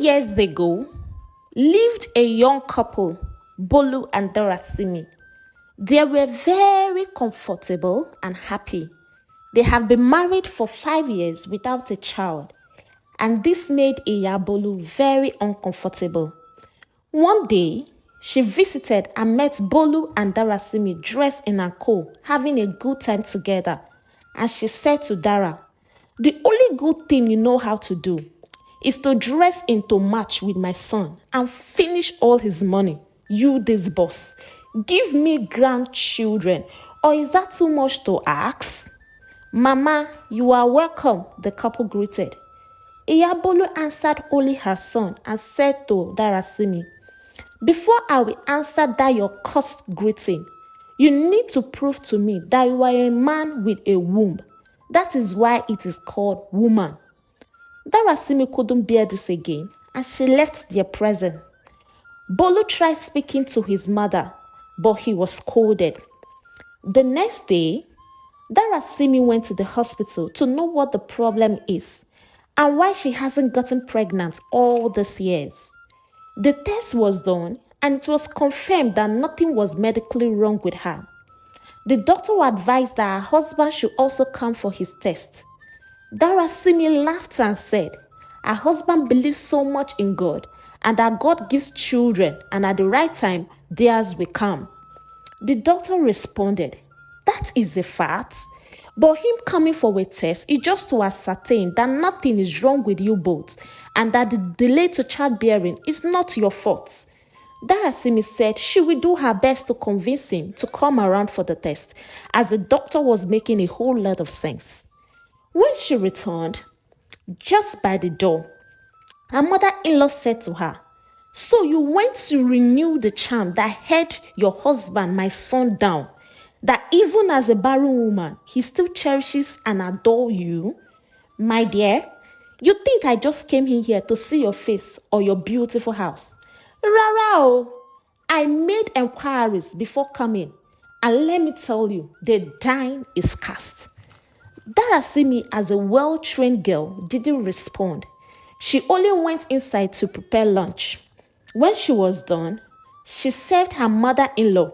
years ago, lived a young couple, Bolu and Dorasimi. They were very comfortable and happy. They have been married for 5 years without a child, and this made Iyabolu very uncomfortable. One day, she visited and met Bolu and Darasimi dressed in anko, having a good time together, and she said to Dara, "The only good thing you know how to do is to dress into match with my son and finish all his money. You, this boss, give me grandchildren, or is that too much to ask?" "Mama, you are welcome," the couple greeted. Iyabolu answered only her son and said to Darasimi, "Before I will answer that your cursed greeting, you need to prove to me that you are a man with a womb. That is why it is called woman." Darasimi couldn't bear this again, and she left their presence. Bolu tried speaking to his mother, but he was scolded. The next day, Darasimi went to the hospital to know what the problem is and why she hasn't gotten pregnant all these years. The test was done, and it was confirmed that nothing was medically wrong with her. The doctor advised that her husband should also come for his test. Darasimi laughed and said, her husband believes so much in God and that God gives children, and at the right time, theirs will come. The doctor responded, "That is a fact, but him coming for a test is just to ascertain that nothing is wrong with you both and that the delay to childbearing is not your fault." Darasimi said she will do her best to convince him to come around for the test, as the doctor was making a whole lot of sense. When she returned, just by the door, her mother-in-law said to her, "So you went to renew the charm that held your husband, my son, down, that even as a barren woman, he still cherishes and adores you? My dear, you think I just came in here to see your face or your beautiful house? Rara, I made enquiries before coming, and let me tell you, the die is cast." Darasimi, as a well-trained girl, didn't respond. She only went inside to prepare lunch. When she was done, she served her mother-in-law,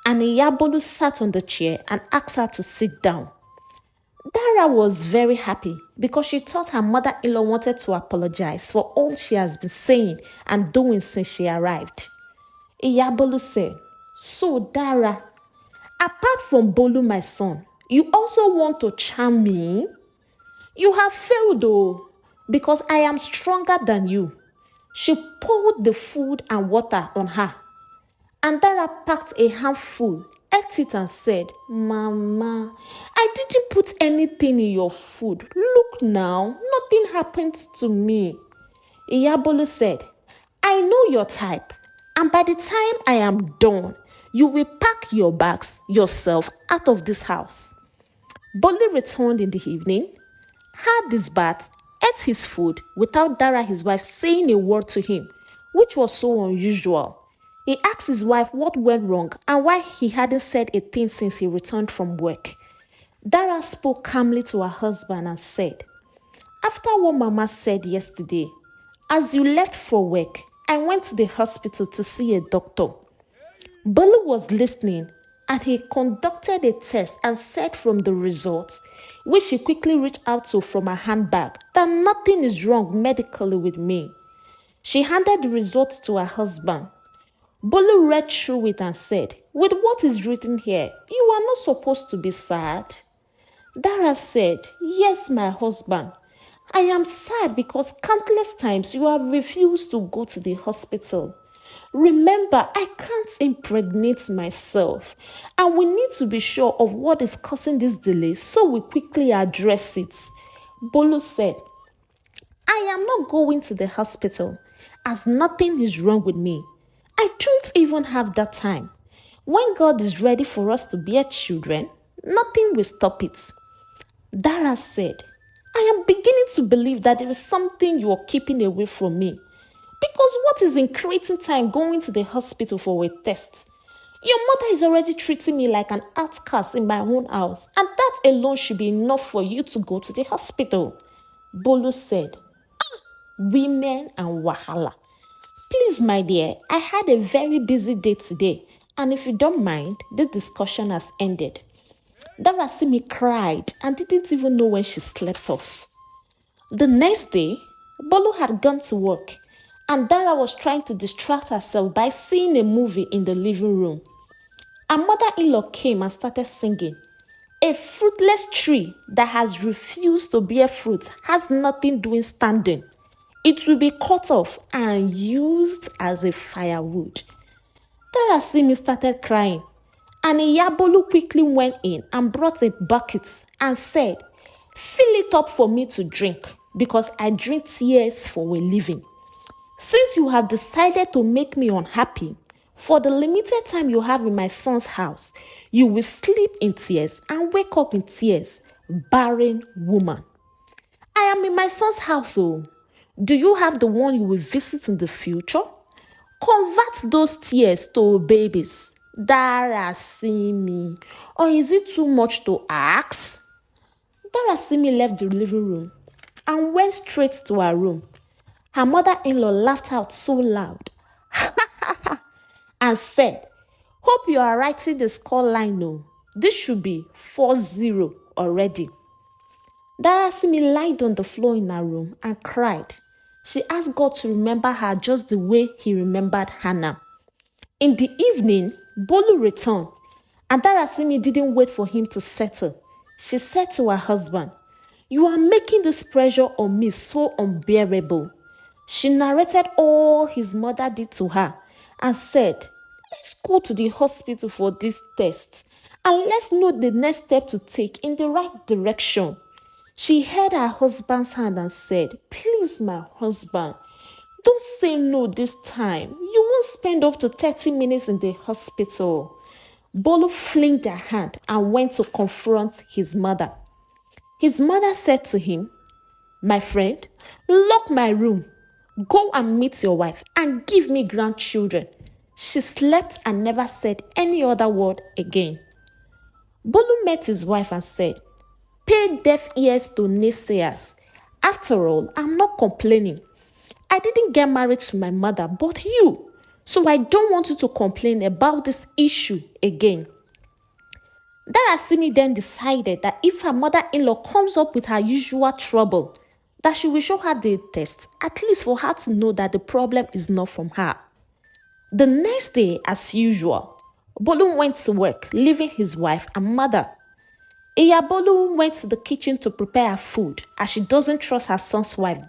and Iyabolu sat on the chair and asked her to sit down. Dara was very happy because she thought her mother-in-law wanted to apologize for all she has been saying and doing since she arrived. Iyabolu said, "So Dara, apart from Bolu, my son, you also want to charm me? You have failed though, because I am stronger than you." She poured the food and water on her, and Dara packed a handful, ate it and said, "Mama, I didn't put anything in your food. Look now, nothing happened to me." Iyabolu said, "I know your type, and by the time I am done, you will pack your bags yourself out of this house." Bolu returned in the evening, had his bath, ate his food without Dara, his wife, saying a word to him, which was so unusual. He asked his wife what went wrong and why he hadn't said a thing since he returned from work. Dara spoke calmly to her husband and said, "After what Mama said yesterday, as you left for work, I went to the hospital to see a doctor." Bolu was listening, and he conducted a test and said from the results, which she quickly reached out to from her handbag, that nothing is wrong medically with me. She handed the results to her husband. Bolu read through it and said, "With what is written here, you are not supposed to be sad." Dara said, "Yes, my husband. I am sad because countless times you have refused to go to the hospital. Remember, I can't impregnate myself, and we need to be sure of what is causing this delay so we quickly address it." Bolu said, "I am not going to the hospital as nothing is wrong with me. I don't even have that time. When God is ready for us to bear children, nothing will stop it." Dara said, "I am beginning to believe that there is something you are keeping away from me. Because what is in creating time going to the hospital for a test? Your mother is already treating me like an outcast in my own house, and that alone should be enough for you to go to the hospital." Bolu said, women and wahala. Please, my dear, I had a very busy day today, and if you don't mind, this discussion has ended. Darasimi cried and didn't even know when she slept off. The next day, Bolu had gone to work, and Dara was trying to distract herself by seeing a movie in the living room. Her mother-in-law came and started singing. A fruitless tree that has refused to bear fruit has nothing doing standing. It will be cut off and used as a firewood. Darasimi started crying, and Iyabolu quickly went in and brought a bucket and said, "Fill it up for me to drink, because I drink tears for a living. Since you have decided to make me unhappy, for the limited time you have in my son's house, you will sleep in tears and wake up in tears, barren woman. I am in my son's house, oh. Do you have the one you will visit in the future? Convert those tears to babies. Darasimi. Or is it too much to ask?" Darasimi left the living room and went straight to her room. Her mother-in-law laughed out so loud and said, "Hope you are writing the score line, no. This should be 4-0 already." Darasimi lied on the floor in her room and cried. She asked God to remember her just the way he remembered Hannah. In the evening, Bolu returned, and Darasimi didn't wait for him to settle. She said to her husband, "You are making this pressure on me so unbearable." She narrated all his mother did to her and said, "Let's go to the hospital for this test, and let's know the next step to take in the right direction." She held her husband's hand and said, "Please, my husband, don't say no this time. You won't spend up to 30 minutes in the hospital." Bolu flinged her hand and went to confront his mother. His mother said to him, "My friend, lock my room. Go and meet your wife and give me grandchildren." She slept and never said any other word again. Bolu met his wife and said, "Pay deaf ears to naysayers. After all, I'm not complaining. I didn't get married to my mother, but you. So I don't want you to complain about this issue again." Darasimi then decided that if her mother-in-law comes up with her usual trouble, that she will show her the test, at least for her to know that the problem is not from her. The next day, as usual, Bolu went to work, leaving his wife and mother. Iyabolu went to the kitchen to prepare her food, as she doesn't trust her son's wife.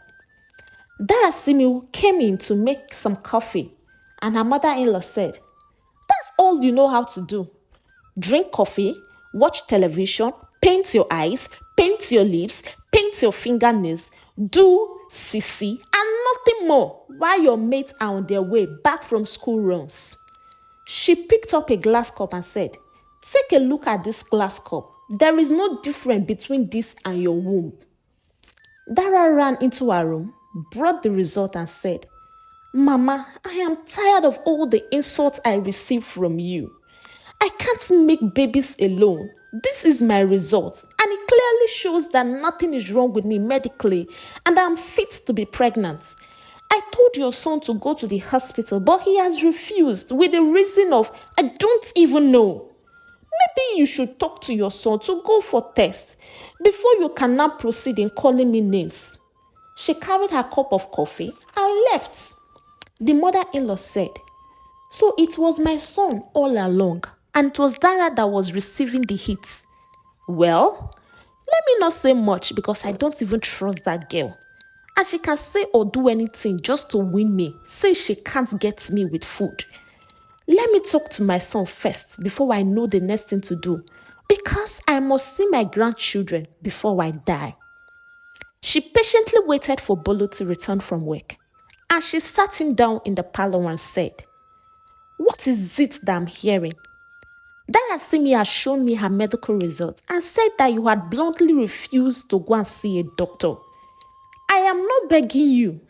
Darasimi came in to make some coffee, and her mother-in-law said, "That's all you know how to do. Drink coffee, watch television, paint your eyes, paint your lips, paint your fingernails, do sissy, and nothing more, while your mates are on their way back from school runs." She picked up a glass cup and said, "Take a look at this glass cup. There is no difference between this and your womb." Dara ran into her room, brought the result and said, "Mama, I am tired of all the insults I receive from you. I can't make babies alone. This is my result, and it clearly shows that nothing is wrong with me medically and I'm fit to be pregnant. I told your son to go to the hospital, but he has refused with the reason of, I don't even know. Maybe you should talk to your son to go for tests before you can now proceed in calling me names." She carried her cup of coffee and left. The mother-in-law said, "So it was my son all along, and it was Dara that was receiving the hits. Well, let me not say much because I don't even trust that girl. And she can say or do anything just to win me, since she can't get me with food. Let me talk to my son first before I know the next thing to do, because I must see my grandchildren before I die." She patiently waited for Bolu to return from work, and she sat him down in the parlor and said, "What is it that I'm hearing? Darasimi has shown me her medical results and said that you had bluntly refused to go and see a doctor. I am not begging you.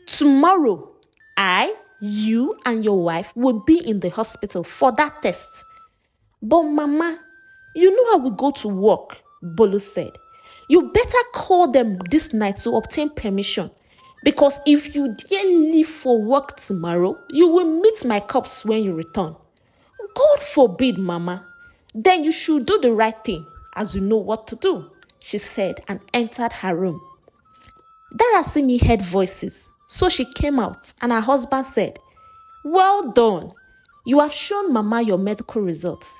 Tomorrow, you and your wife will be in the hospital for that test." "But Mama, you know how we go to work," Bolu said. "You better call them this night to obtain permission, Because if you dare leave for work tomorrow, you will meet my corpse when you return. God forbid, Mama. Then you should do the right thing, as you know what to do, she said and entered her room. Darasimi heard voices, so she came out and her husband said, "Well done. You have shown Mama your medical results.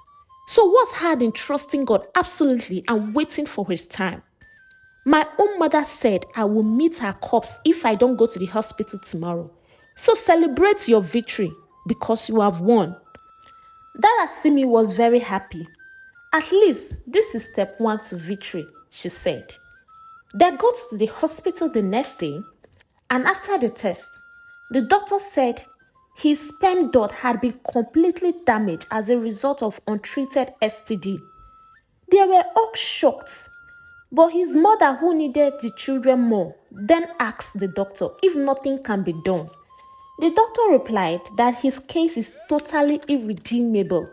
So what's hard in trusting God absolutely and waiting for his time? My own mother said I will meet her corpse if I don't go to the hospital tomorrow. So celebrate your victory because you have won." Darasimi was very happy. "At least this is step 1 to victory," she said. They got to the hospital the next day, and after the test, the doctor said his sperm duct had been completely damaged as a result of untreated STD. They were all shocked, but his mother, who needed the children more, then asked the doctor if nothing can be done. The doctor replied that his case is totally irredeemable.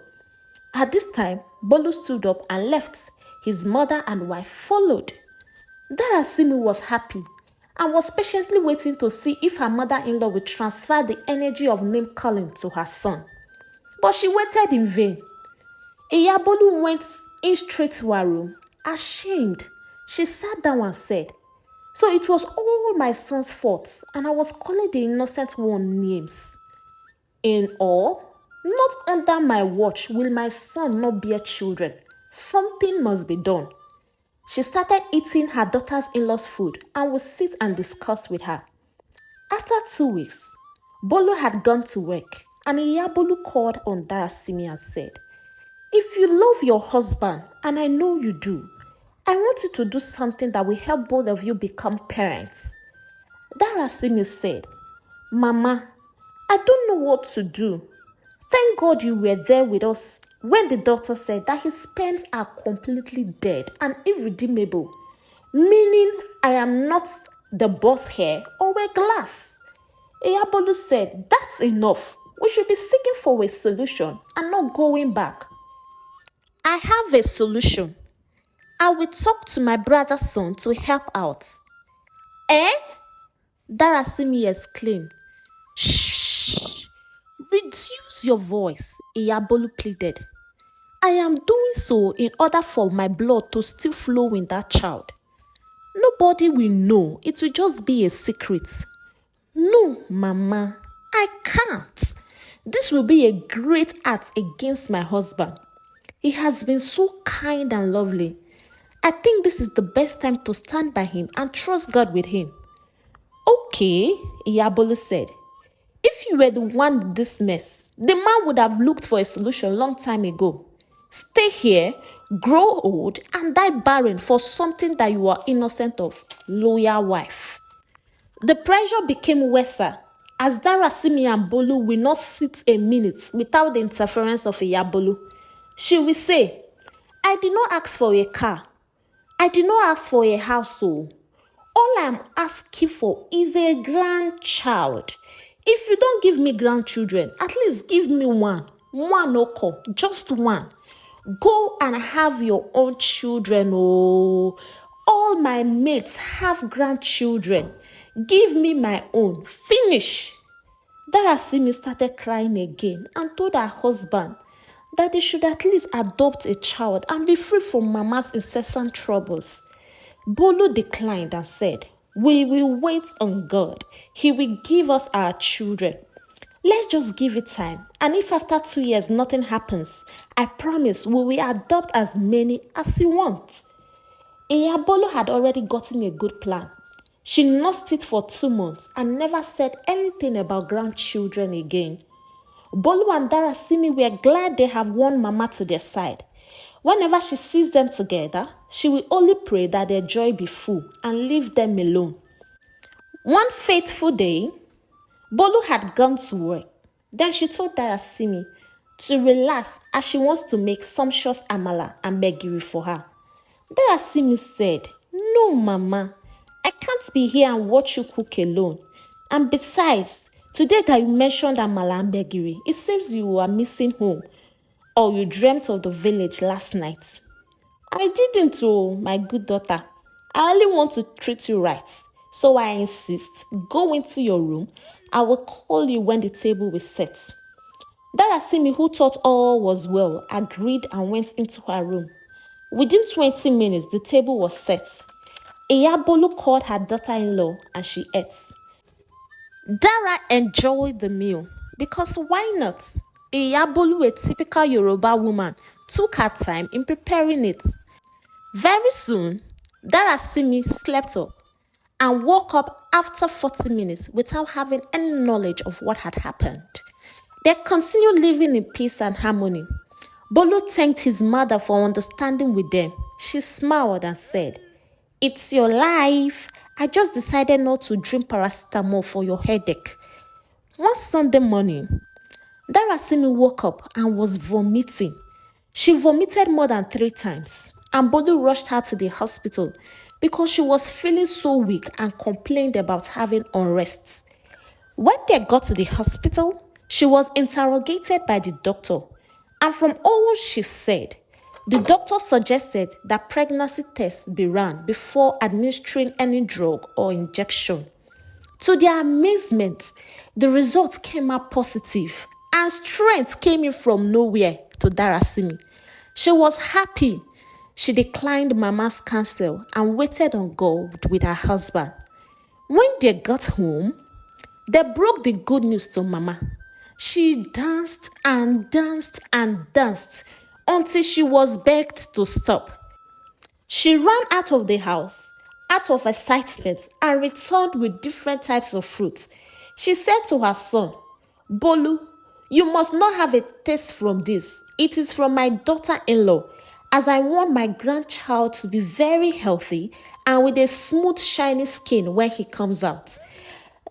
At this time, Bolu stood up and left. His mother and wife followed. Darasimi was happy and was patiently waiting to see if her mother-in-law would transfer the energy of name-calling to her son. But she waited in vain. Iyabolu went in straight to her room. Ashamed, she sat down and said, "So it was all my son's fault, and I was calling the innocent one names. In all, not under my watch will my son not bear children. Something must be done." She started eating her daughter's-in-law's food and would sit and discuss with her. After 2 weeks, Bolu had gone to work, and Iyabolu called on Darasimi and said, "If you love your husband, and I know you do, I want you to do something that will help both of you become parents." Darasimi said, "Mama, I don't know what to do. Thank God you were there with us when the doctor said that his sperms are completely dead and irredeemable, meaning I am not the boss here or a glass." Iyabolu said, "That's enough. We should be seeking for a solution and not going back." "I have a solution. I will talk to my brother's son to help out." "Eh?" Darasimi exclaimed. "Shh! Reduce your voice," Iyabolu pleaded. "I am doing so in order for my blood to still flow in that child. Nobody will know. It will just be a secret." "No, Mama, I can't. This will be a great act against my husband. He has been so kind and lovely. I think this is the best time to stand by him and trust God with him." "Okay," Iyabolu said. "If you were the one in this mess, the man would have looked for a solution long time ago. Stay here, grow old, and die barren for something that you are innocent of, loyal wife." The pressure became worse as Darasimi and Bolu will not sit a minute without the interference of Iyabolu. She will say, "I did not ask for a car. I did not ask for a household. All I am asking for is a grandchild. If you don't give me grandchildren, at least give me one. One oko, just one. Go and have your own children. Oh, all my mates have grandchildren. Give me my own. Finish." Darasimi started crying again and told her husband that they should at least adopt a child and be free from Mama's incessant troubles. Bolu declined and said, "We will wait on God. He will give us our children. Let's just give it time. And if after 2 years nothing happens, I promise we will adopt as many as you want." Iyabolu had already gotten a good plan. She nursed it for 2 months and never said anything about grandchildren again. Bolu and Darasimi were glad they have won Mama to their side. Whenever she sees them together, she will only pray that their joy be full and leave them alone. One fateful day, Bolu had gone to work. Then she told Darasimi to relax as she wants to make sumptuous amala and gbegiri for her. Darasimi said, "No, Mama, I can't be here and watch you cook alone. And besides, today that you mentioned amala and gbegiri, it seems you are missing home, or you dreamt of the village last night." "I didn't, oh, my good daughter. I only want to treat you right. So I insist, go into your room. I will call you when the table is set. Darasimi, who thought all was well, agreed and went into her room. Within 20 minutes, the table was set. Iyabolu called her daughter-in-law and she ate. Dara enjoyed the meal because why not? Iyabolu, a typical Yoruba woman, took her time in preparing it. Very soon, Darasimi slept up and woke up after 40 minutes without having any knowledge of what had happened. They continued living in peace and harmony. Bolu thanked his mother for understanding with them. She smiled and said, "It's your life. I just decided not to drink paracetamol for your headache." One Sunday morning, Darasimi woke up and was vomiting. She vomited more than 3 times, and Bolu rushed her to the hospital because she was feeling so weak and complained about having unrest. When they got to the hospital, she was interrogated by the doctor, and from all she said, the doctor suggested that pregnancy tests be run before administering any drug or injection. To their amazement, the results came out positive, and strength came in from nowhere to Darasimi. She was happy. She declined Mama's counsel and waited on God with her husband. When they got home, they broke the good news to Mama. She danced and danced and danced until she was begged to stop. She ran out of the house, out of excitement, and returned with different types of fruits. She said to her son, "Bolu, you must not have a taste from this. It is from my daughter-in-law, as I want my grandchild to be very healthy and with a smooth, shiny skin when he comes out."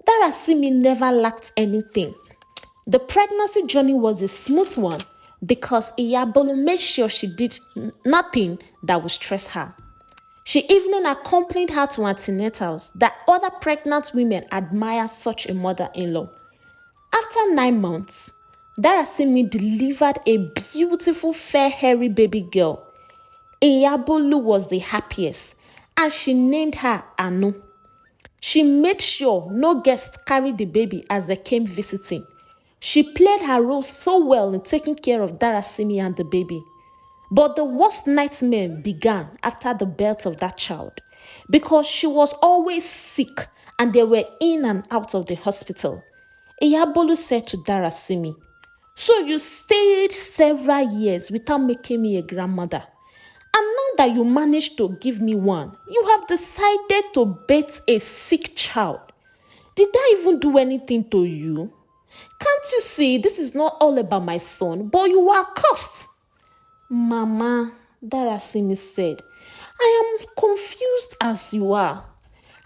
Darasimi never lacked anything. The pregnancy journey was a smooth one because Iyabolu made sure she did nothing that would stress her. She even accompanied her to antenatals that other pregnant women admire such a mother-in-law. After 9 months, Darasimi delivered a beautiful, fair, hairy baby girl. Iyabolu was the happiest, and she named her Anu. She made sure no guests carried the baby as they came visiting. She played her role so well in taking care of Darasimi and the baby. But the worst nightmare began after the birth of that child, because she was always sick and they were in and out of the hospital. Iyabolu said to Darasimi, "So you stayed several years without making me a grandmother. And now that you managed to give me one, you have decided to birth a sick child. Did I even do anything to you? Can't you see this is not all about my son, but you are cursed?" "Mama," Darasimi said, "I am confused as you are.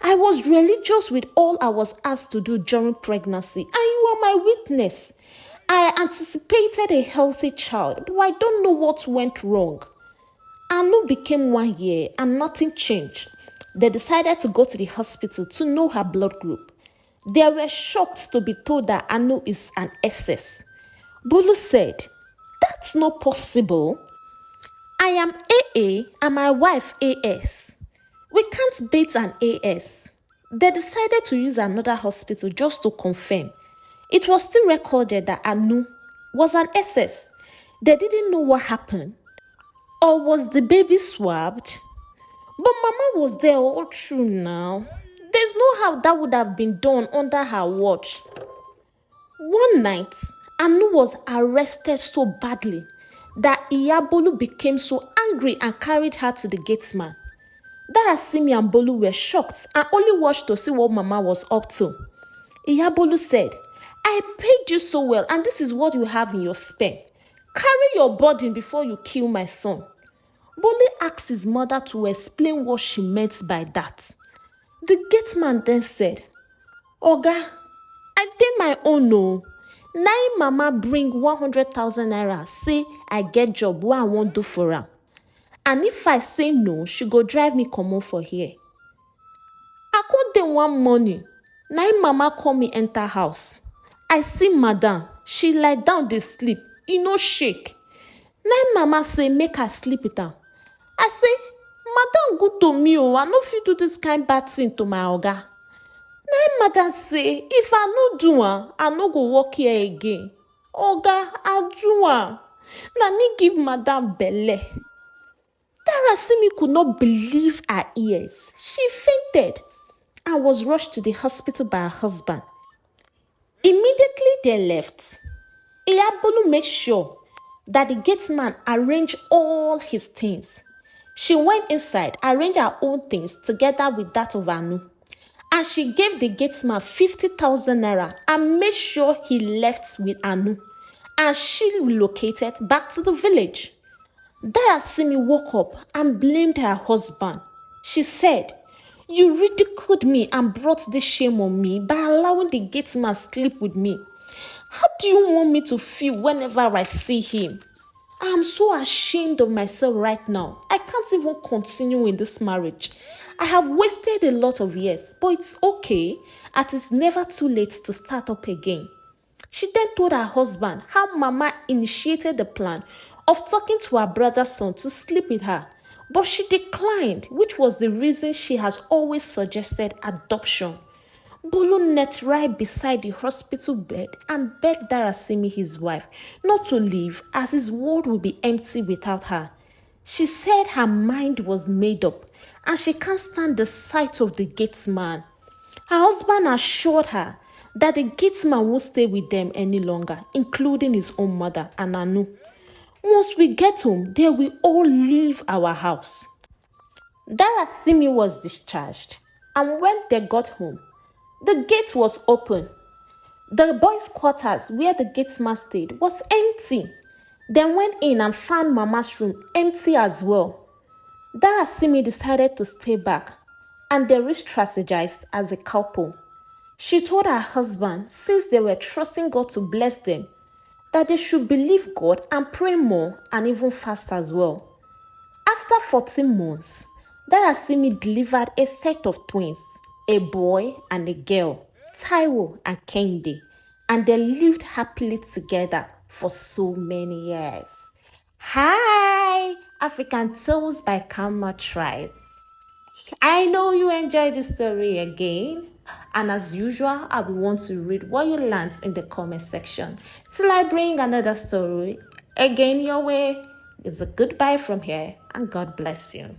I was religious with all I was asked to do during pregnancy, and you are my witness. I anticipated a healthy child, but I don't know what went wrong." Anu became 1 year and nothing changed. They decided to go to the hospital to know her blood group. They were shocked to be told that Anu is an SS. Bolu said, "That's not possible. I am AA and my wife AS. We can't beat an AS." They decided to use another hospital just to confirm. It was still recorded that Anu was an SS. They didn't know what happened. Or was the baby swabbed? But Mama was there all through now. There's no how that would have been done under her watch. One night, Anu was arrested so badly that Iyabolu became so angry and carried her to the gatesman. Darasimi and Bolu were shocked and only watched to see what Mama was up to. Iyabolu said, "I paid you so well and this is what you have in your spare. Carry your burden before you kill my son." Bolu asked his mother to explain what she meant by that. The gateman then said, "Oga, I did my own no. Now Mama bring 100,000 naira, say I get job what I won't do for her. And if I say no, she go drive me come for here. I got them one money. Now Mama call me enter house. I see madam, she lie down dey sleep, e no shake. Now Mama say make her sleep with her. I say, madam good to me, I no fit do this kind bad thing to my oga. My mother say, if I no do am, I no go work here again. Oga, I do am. Na me give madam belle. Darasimi could not believe her ears. She fainted and was rushed to the hospital by her husband. Immediately they left, Iyabolu made sure that the gate man arranged all his things. She went inside, arranged her own things together with that of Anu, and she gave the gate man 50,000 naira and made sure he left with Anu, and she relocated back to the village. Darasimi woke up and blamed her husband. She said, "You ridiculed me and brought this shame on me by allowing the gate man sleep with me. How do you want me to feel whenever I see him? I am so ashamed of myself right now. I can't even continue in this marriage. I have wasted a lot of years, but it's okay, as it's never too late to start up again." She then told her husband how Mama initiated the plan of talking to her brother's son to sleep with her, but she declined, which was the reason she has always suggested adoption. Bolu knelt right beside the hospital bed and begged Darasimi, his wife, not to leave, as his world would be empty without her. She said her mind was made up and she can't stand the sight of the gatesman. Her husband assured her that the gatesman won't stay with them any longer, including his own mother and Anu. Once we get home, they will all leave our house. Darasimi was discharged, and when they got home, the gate was open. The boys' quarters where the gatesman stayed was empty. They went in and found Mama's room empty as well. Darasimi decided to stay back, and they re-strategized as a couple. She told her husband, since they were trusting God to bless them, that they should believe God and pray more and even fast as well. After 14 months, Darasimi delivered a set of twins, a boy and a girl, Taiwo and Kende, and they lived happily together for so many years. Hi, African Tales by Kama Tribe. I know you enjoyed the story again, and as usual, I will want to read what you learned in the comment section till I bring another story again your way. It's a goodbye from here, and God bless you.